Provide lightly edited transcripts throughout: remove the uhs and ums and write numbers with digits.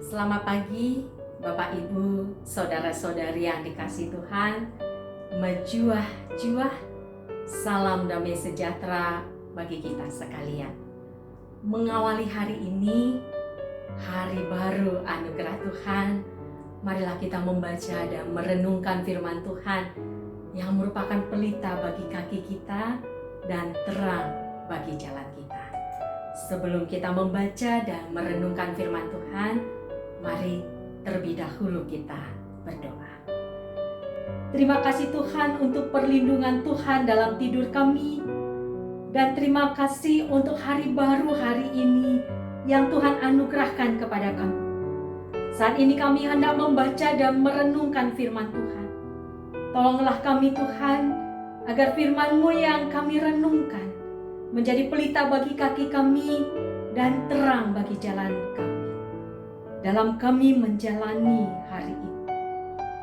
Selamat pagi, Bapak Ibu, saudara-saudari yang dikasihi Tuhan. Mejuah-juah, salam damai sejahtera bagi kita sekalian. Mengawali hari ini, hari baru anugerah Tuhan, marilah kita membaca dan merenungkan firman Tuhan yang merupakan pelita bagi kaki kita dan terang bagi jalan kita. Sebelum kita membaca dan merenungkan firman Tuhan, mari terlebih dahulu kita berdoa. Terima kasih Tuhan untuk perlindungan Tuhan dalam tidur kami. Dan terima kasih untuk hari baru hari ini yang Tuhan anugerahkan kepada kami. Saat ini kami hendak membaca dan merenungkan firman Tuhan. Tolonglah kami Tuhan, agar firman-Mu yang kami renungkan menjadi pelita bagi kaki kami dan terang bagi jalan kami dalam kami menjalani hari ini.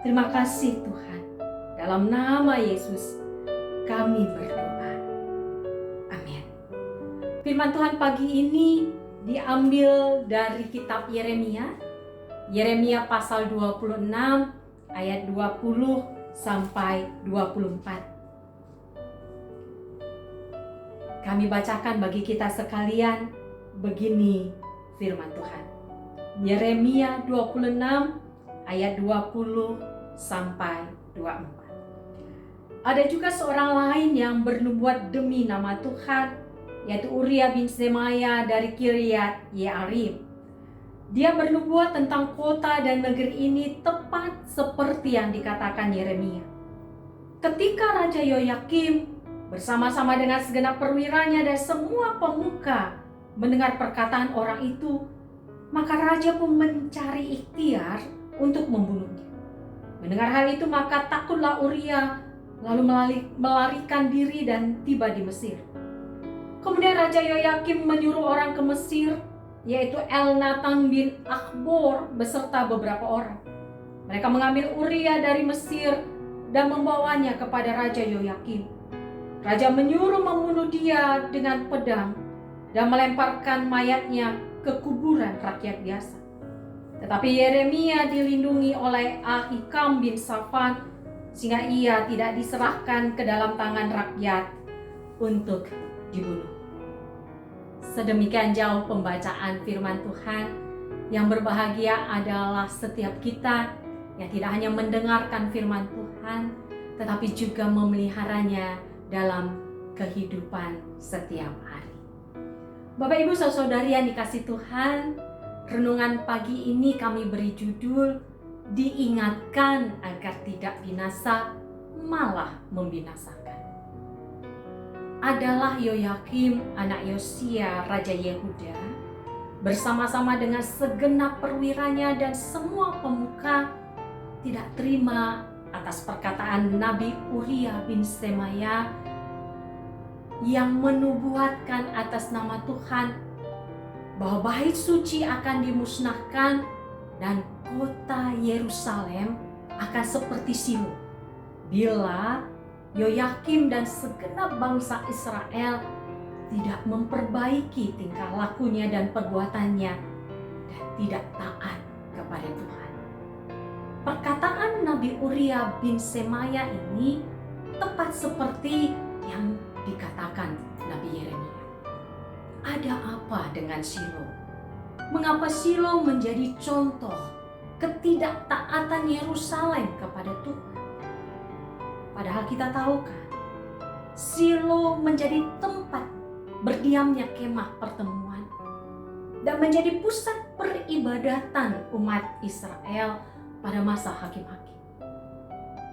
Terima kasih Tuhan. Dalam nama Yesus kami berdoa. Amin. Firman Tuhan pagi ini diambil dari kitab Yeremia. Yeremia pasal 26 ayat 20 sampai 24. Kami bacakan bagi kita sekalian, begini firman Tuhan. Yeremia 26 ayat 20 sampai 24. Ada juga seorang lain yang bernubuat demi nama Tuhan, yaitu Uria bin Semaya dari Kiryat Yearim. Dia bernubuat tentang kota dan negeri ini tepat seperti yang dikatakan Yeremia. Ketika Raja Yoyakim bersama-sama dengan segenap perwiranya dan semua pemuka mendengar perkataan orang itu, maka raja pun mencari ikhtiar untuk membunuhnya. Mendengar hal itu, maka takutlah Uria, lalu melarikan diri dan tiba di Mesir. Kemudian Raja Yoyakim menyuruh orang ke Mesir, yaitu Elnatan bin Akhbor beserta beberapa orang. Mereka mengambil Uria dari Mesir dan membawanya kepada Raja Yoyakim. Raja menyuruh membunuh dia dengan pedang dan melemparkan mayatnya ke kuburan rakyat biasa. Tetapi Yeremia dilindungi oleh Ahikam bin Safan sehingga ia tidak diserahkan ke dalam tangan rakyat untuk dibunuh. Sedemikian jauh pembacaan firman Tuhan. Yang berbahagia adalah setiap kita yang tidak hanya mendengarkan firman Tuhan, tetapi juga memeliharanya dalam kehidupan setiap hari. Bapak Ibu saudari yang dikasihi Tuhan, renungan pagi ini kami beri judul diingatkan agar tidak binasa, malah membinasakan. Adalah Yoyakim anak Yosia Raja Yehuda bersama-sama dengan segenap perwiranya dan semua pemuka tidak terima atas perkataan Nabi Uria bin Semaya yang menubuatkan atas nama Tuhan bahwa bait suci akan dimusnahkan dan kota Yerusalem akan seperti Silo bila Yoyakim dan segenap bangsa Israel tidak memperbaiki tingkah lakunya dan perbuatannya dan tidak taat kepada Tuhan. Perkataan Nabi Uria bin Semaya ini tepat seperti yang dikatakan Nabi Yeremia. Ada apa dengan Silo? Mengapa Silo menjadi contoh ketidaktaatan Yerusalem kepada Tuhan? Padahal kita tahu kan, Silo menjadi tempat berdiamnya kemah pertemuan dan menjadi pusat peribadatan umat Israel pada masa hakim-hakim.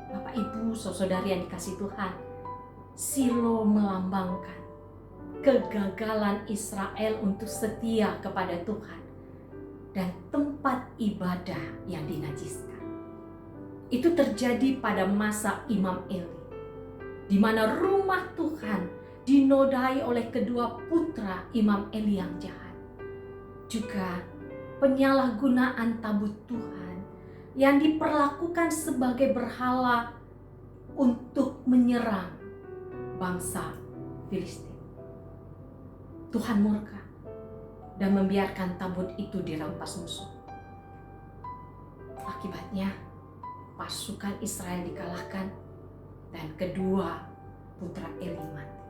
Bapak Ibu saudari yang dikasihi Tuhan, Silo melambangkan kegagalan Israel untuk setia kepada Tuhan dan tempat ibadah yang dinajiskan. Itu terjadi pada masa Imam Eli, di mana rumah Tuhan dinodai oleh kedua putra Imam Eli yang jahat. Juga penyalahgunaan tabut Tuhan yang diperlakukan sebagai berhala untuk menyerang bangsa Filistin. Tuhan murka dan membiarkan tabut itu dirampas musuh. Akibatnya pasukan Israel dikalahkan dan kedua putra Eli mati.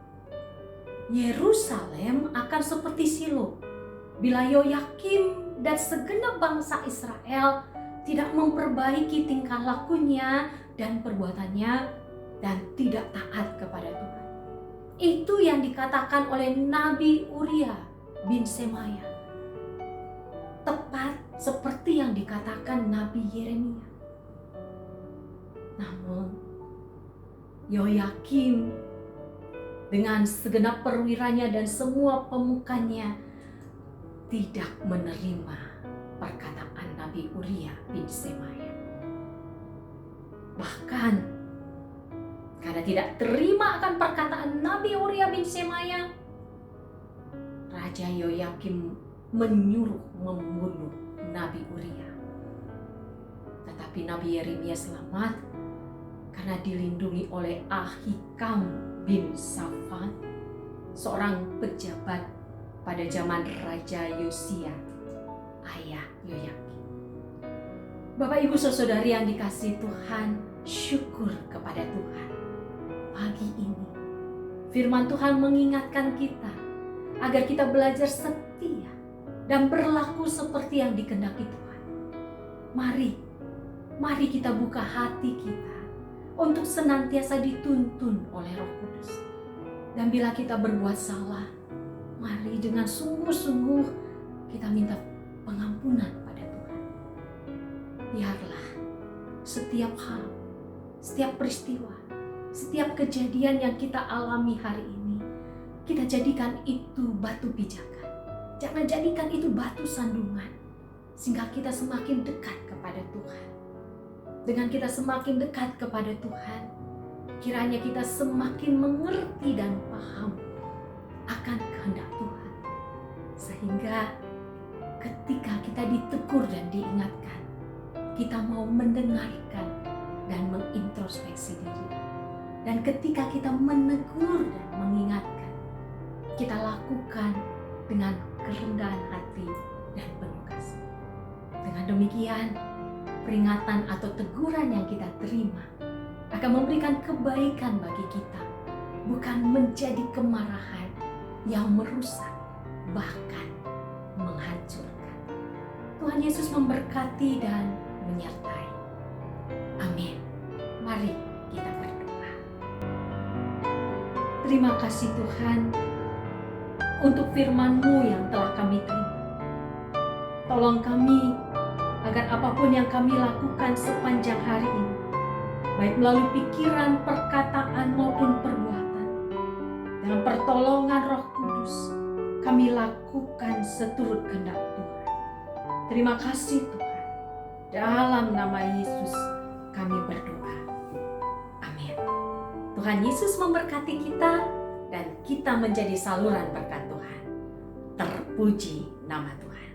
Yerusalem akan seperti Silo bila Yoyakim dan segenap bangsa Israel tidak memperbaiki tingkah lakunya dan perbuatannya dan tidak taat kepada Tuhan. Itu yang dikatakan oleh Nabi Uria bin Semaya. Tepat seperti yang dikatakan Nabi Yeremia. Namun Yoyakim dengan segenap perwiranya dan semua pemukanya tidak menerima perkataan Nabi Uria bin Semaya. Bahkan karena tidak terima akan perkataan Nabi Uria bin Semaya, Raja Yoyakim menyuruh membunuh Nabi Uria. Tetapi Nabi Yeremia selamat karena dilindungi oleh Ahikam bin Safan, seorang pejabat pada zaman Raja Yosia, ayah Yoyakim. Bapak Ibu Saudari yang dikasihi Tuhan, syukur kepada Tuhan. Pagi ini firman Tuhan mengingatkan kita agar kita belajar setia dan berlaku seperti yang dikehendaki Tuhan. Mari kita buka hati kita untuk senantiasa dituntun oleh Roh Kudus. Dan bila kita berbuat salah, mari dengan sungguh-sungguh kita minta pengampunan pada Tuhan. Biarlah setiap hal, setiap peristiwa, setiap kejadian yang kita alami hari ini, kita jadikan itu batu pijakan. Jangan jadikan itu batu sandungan, sehingga kita semakin dekat kepada Tuhan. Dengan kita semakin dekat kepada Tuhan, kiranya kita semakin mengerti dan paham akan kehendak Tuhan. Sehingga ketika kita ditegur dan diingatkan, kita mau mendengarkan dan mengintrospeksi diri. Dan ketika kita menegur dan mengingatkan, kita lakukan dengan kerendahan hati dan penuh kasih. Dengan demikian, peringatan atau teguran yang kita terima akan memberikan kebaikan bagi kita, bukan menjadi kemarahan yang merusak, bahkan menghancurkan. Tuhan Yesus memberkati dan menyertai. Amin. Mari kita berdoa. Terima kasih Tuhan untuk firman-Mu yang telah kami terima. Tolong kami agar apapun yang kami lakukan sepanjang hari ini, baik melalui pikiran, perkataan maupun perbuatan, dengan pertolongan Roh Kudus, kami lakukan seturut kehendak Tuhan. Terima kasih Tuhan. Dalam nama Yesus kami berdoa. Amin. Tuhan Yesus memberkati kita dan kita menjadi saluran berkat Tuhan. Terpuji nama Tuhan.